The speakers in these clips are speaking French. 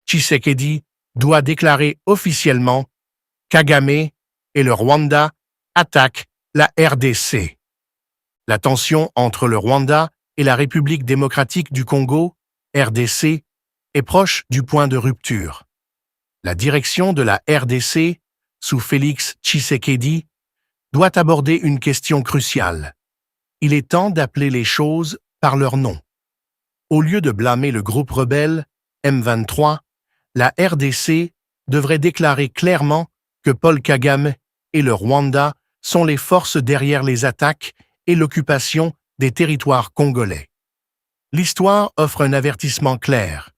Tshisekedi doit déclarer officiellement Kagame et le Rwanda attaquent la RDC. La tension entre le Rwanda et la République démocratique du Congo, RDC, est proche du point de rupture. La direction de la RDC, sous Félix Tshisekedi, doit aborder une question cruciale. Il est temps d'appeler les choses par leur nom. Au lieu de blâmer le groupe rebelle M23, la RDC devrait déclarer clairement que Paul Kagame et le Rwanda sont les forces derrière les attaques et l'occupation des territoires congolais. L'histoire offre un avertissement clair.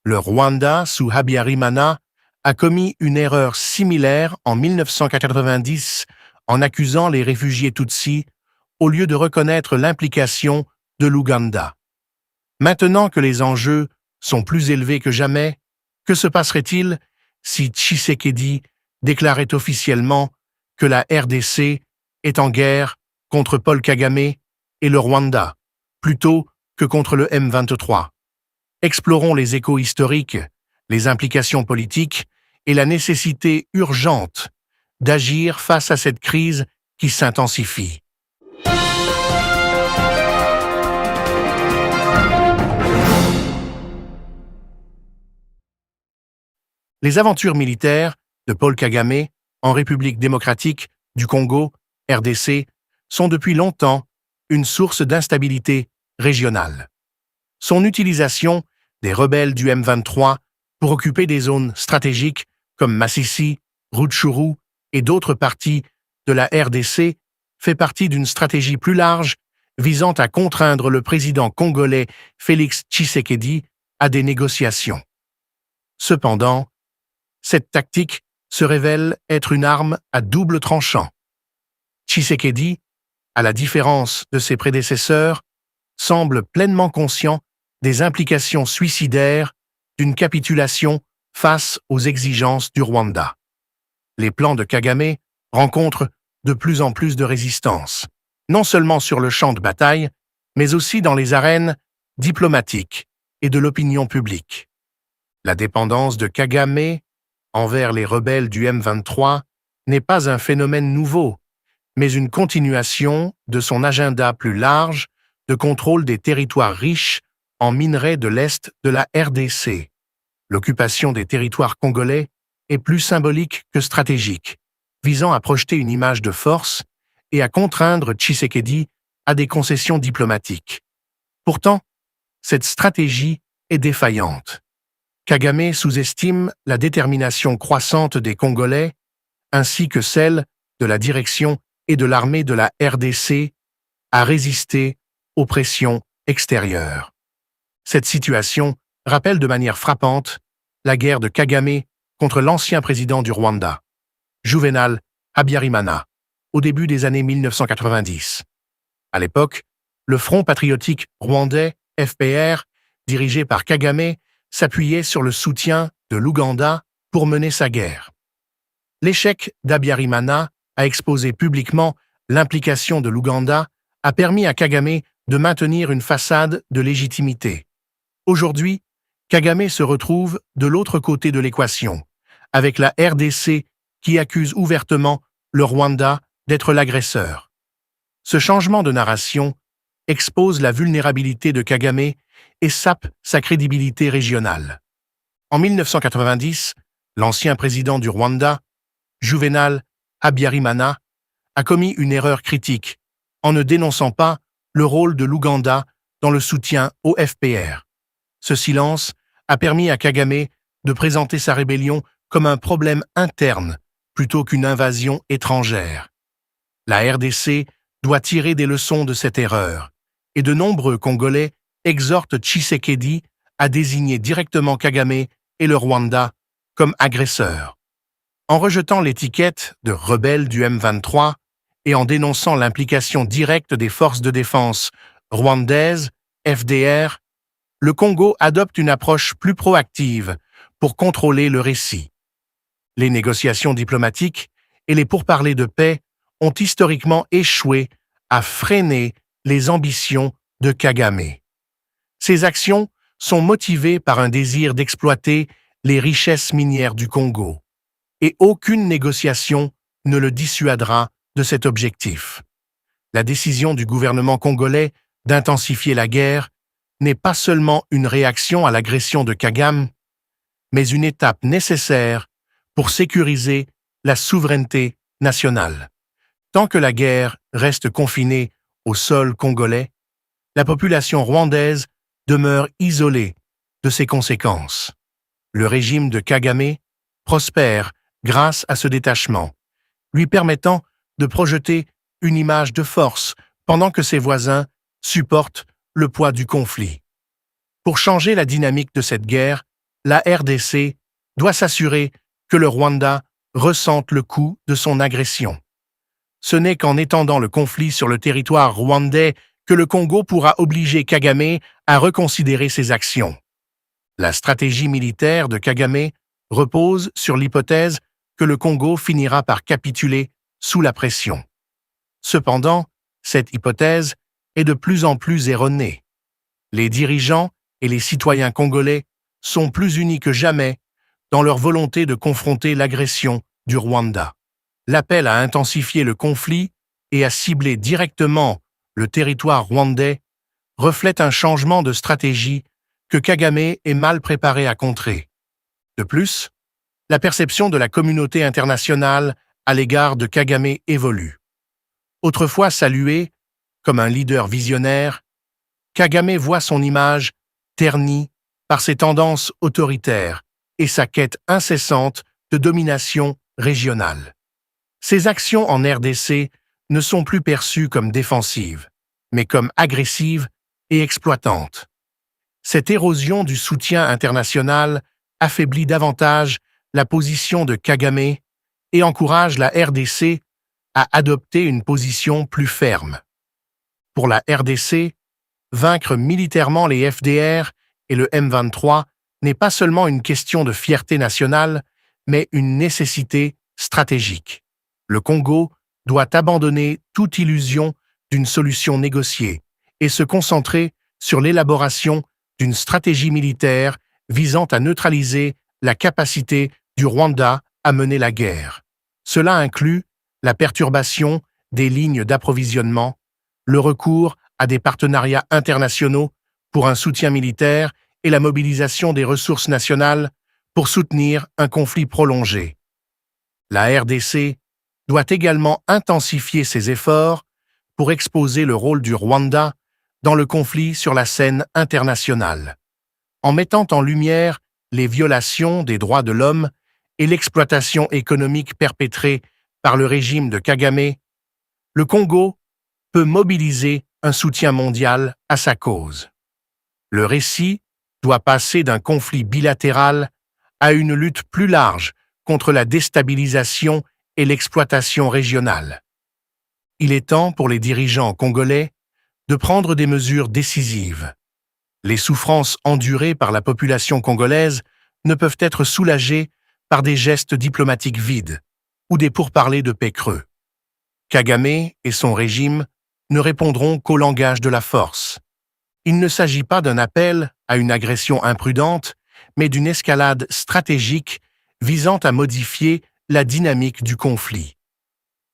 Le Rwanda, sous Habyarimana, a commis une erreur similaire en 1990 en accusant les réfugiés Tutsis au lieu de reconnaître l'implication de l'Ouganda. Maintenant que les enjeux sont plus élevés que jamais, que se passerait-il si Tshisekedi déclarait officiellement que la RDC est en guerre contre Paul Kagame et le Rwanda, plutôt que contre le M23? Explorons les échos historiques, les implications politiques et la nécessité urgente d'agir face à cette crise qui s'intensifie. Les aventures militaires de Paul Kagame en République démocratique du Congo, RDC, sont depuis longtemps une source d'instabilité régionale. Son utilisation des rebelles du M23 pour occuper des zones stratégiques comme Masisi, Rutshuru et d'autres parties de la RDC fait partie d'une stratégie plus large visant à contraindre le président congolais Félix Tshisekedi à des négociations. Cependant, cette tactique se révèle être une arme à double tranchant. Tshisekedi, à la différence de ses prédécesseurs, semble pleinement conscient des implications suicidaires d'une capitulation face aux exigences du Rwanda. Les plans de Kagame rencontrent de plus en plus de résistance, non seulement sur le champ de bataille, mais aussi dans les arènes diplomatiques et de l'opinion publique. La dépendance de Kagame envers les rebelles du M23 n'est pas un phénomène nouveau, mais une continuation de son agenda plus large de contrôle des territoires riches en minerais de l'Est de la RDC. L'occupation des territoires congolais est plus symbolique que stratégique, visant à projeter une image de force et à contraindre Tshisekedi à des concessions diplomatiques. Pourtant, cette stratégie est défaillante. Kagame sous-estime la détermination croissante des Congolais, ainsi que celle de la direction et de l'armée de la RDC à résister aux pressions extérieures. Cette situation rappelle de manière frappante la guerre de Kagame contre l'ancien président du Rwanda, Juvenal Habyarimana, au début des années 1990. À l'époque, le Front patriotique rwandais, FPR, dirigé par Kagame, s'appuyait sur le soutien de l'Ouganda pour mener sa guerre. L'échec d'Habyarimana à exposer publiquement l'implication de l'Ouganda a permis à Kagame de maintenir une façade de légitimité. Aujourd'hui, Kagame se retrouve de l'autre côté de l'équation, avec la RDC qui accuse ouvertement le Rwanda d'être l'agresseur. Ce changement de narration expose la vulnérabilité de Kagame et sape sa crédibilité régionale. En 1990, l'ancien président du Rwanda, Juvenal Habyarimana, a commis une erreur critique en ne dénonçant pas le rôle de l'Ouganda dans le soutien au FPR. Ce silence a permis à Kagame de présenter sa rébellion comme un problème interne plutôt qu'une invasion étrangère. La RDC doit tirer des leçons de cette erreur, et de nombreux Congolais exhortent Tshisekedi à désigner directement Kagame et le Rwanda comme agresseurs. En rejetant l'étiquette de rebelle du M23 et en dénonçant l'implication directe des forces de défense rwandaises, FDR, le Congo adopte une approche plus proactive pour contrôler le récit. Les négociations diplomatiques et les pourparlers de paix ont historiquement échoué à freiner les ambitions de Kagame. Ces actions sont motivées par un désir d'exploiter les richesses minières du Congo, et aucune négociation ne le dissuadera de cet objectif. La décision du gouvernement congolais d'intensifier la guerre n'est pas seulement une réaction à l'agression de Kagame, mais une étape nécessaire pour sécuriser la souveraineté nationale. Tant que la guerre reste confinée au sol congolais, la population rwandaise demeure isolée de ses conséquences. Le régime de Kagame prospère grâce à ce détachement, lui permettant de projeter une image de force pendant que ses voisins supportent le poids du conflit. Pour changer la dynamique de cette guerre, la RDC doit s'assurer que le Rwanda ressente le coût de son agression. Ce n'est qu'en étendant le conflit sur le territoire rwandais que le Congo pourra obliger Kagame à reconsidérer ses actions. La stratégie militaire de Kagame repose sur l'hypothèse que le Congo finira par capituler sous la pression. Cependant, cette hypothèse est de plus en plus erronée. Les dirigeants et les citoyens congolais sont plus unis que jamais dans leur volonté de confronter l'agression du Rwanda. L'appel à intensifier le conflit et à cibler directement le territoire rwandais reflète un changement de stratégie que Kagame est mal préparé à contrer. De plus, la perception de la communauté internationale à l'égard de Kagame évolue. Autrefois salué comme un leader visionnaire, Kagame voit son image ternie par ses tendances autoritaires et sa quête incessante de domination régionale. Ses actions en RDC ne sont plus perçues comme défensives, mais comme agressives et exploitantes. Cette érosion du soutien international affaiblit davantage la position de Kagame et encourage la RDC à adopter une position plus ferme. Pour la RDC, vaincre militairement les FDR et le M23 n'est pas seulement une question de fierté nationale, mais une nécessité stratégique. Le Congo doit abandonner toute illusion d'une solution négociée et se concentrer sur l'élaboration d'une stratégie militaire visant à neutraliser la capacité du Rwanda à mener la guerre. Cela inclut la perturbation des lignes d'approvisionnement, le recours à des partenariats internationaux pour un soutien militaire et la mobilisation des ressources nationales pour soutenir un conflit prolongé. La RDC doit également intensifier ses efforts pour exposer le rôle du Rwanda dans le conflit sur la scène internationale, en mettant en lumière les violations des droits de l'homme et l'exploitation économique perpétrée par le régime de Kagame. Le Congo peut mobiliser un soutien mondial à sa cause. Le récit doit passer d'un conflit bilatéral à une lutte plus large contre la déstabilisation et l'exploitation régionale. Il est temps pour les dirigeants congolais de prendre des mesures décisives. Les souffrances endurées par la population congolaise ne peuvent être soulagées par des gestes diplomatiques vides ou des pourparlers de paix creux. Kagame et son régime ne répondront qu'au langage de la force. Il ne s'agit pas d'un appel à une agression imprudente, mais d'une escalade stratégique visant à modifier la dynamique du conflit.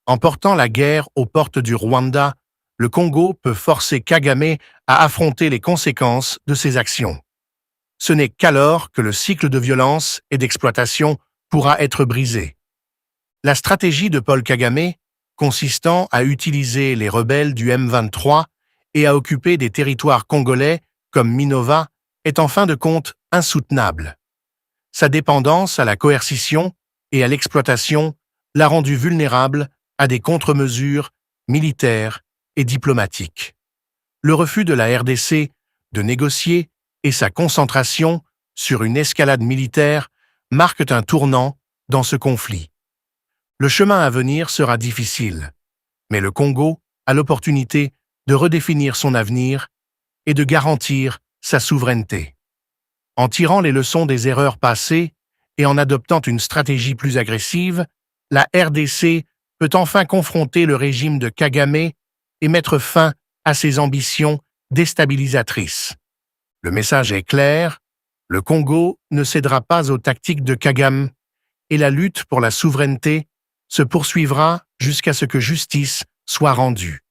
En portant la guerre aux portes du Rwanda, le Congo peut forcer Kagame à affronter les conséquences de ses actions. Ce n'est qu'alors que le cycle de violence et d'exploitation pourra être brisé. La stratégie de Paul Kagame, consistant à utiliser les rebelles du M23 et à occuper des territoires congolais comme Minova, est en fin de compte insoutenable. Sa dépendance à la coercition et à l'exploitation l'a rendu vulnérable à des contre-mesures militaires et diplomatiques. Le refus de la RDC de négocier et sa concentration sur une escalade militaire marquent un tournant dans ce conflit. Le chemin à venir sera difficile, mais le Congo a l'opportunité de redéfinir son avenir et de garantir sa souveraineté. En tirant les leçons des erreurs passées et en adoptant une stratégie plus agressive, la RDC peut enfin confronter le régime de Kagame et mettre fin à ses ambitions déstabilisatrices. Le message est clair, Le Congo ne cédera pas aux tactiques de Kagame et la lutte pour la souveraineté se poursuivra jusqu'à ce que justice soit rendue.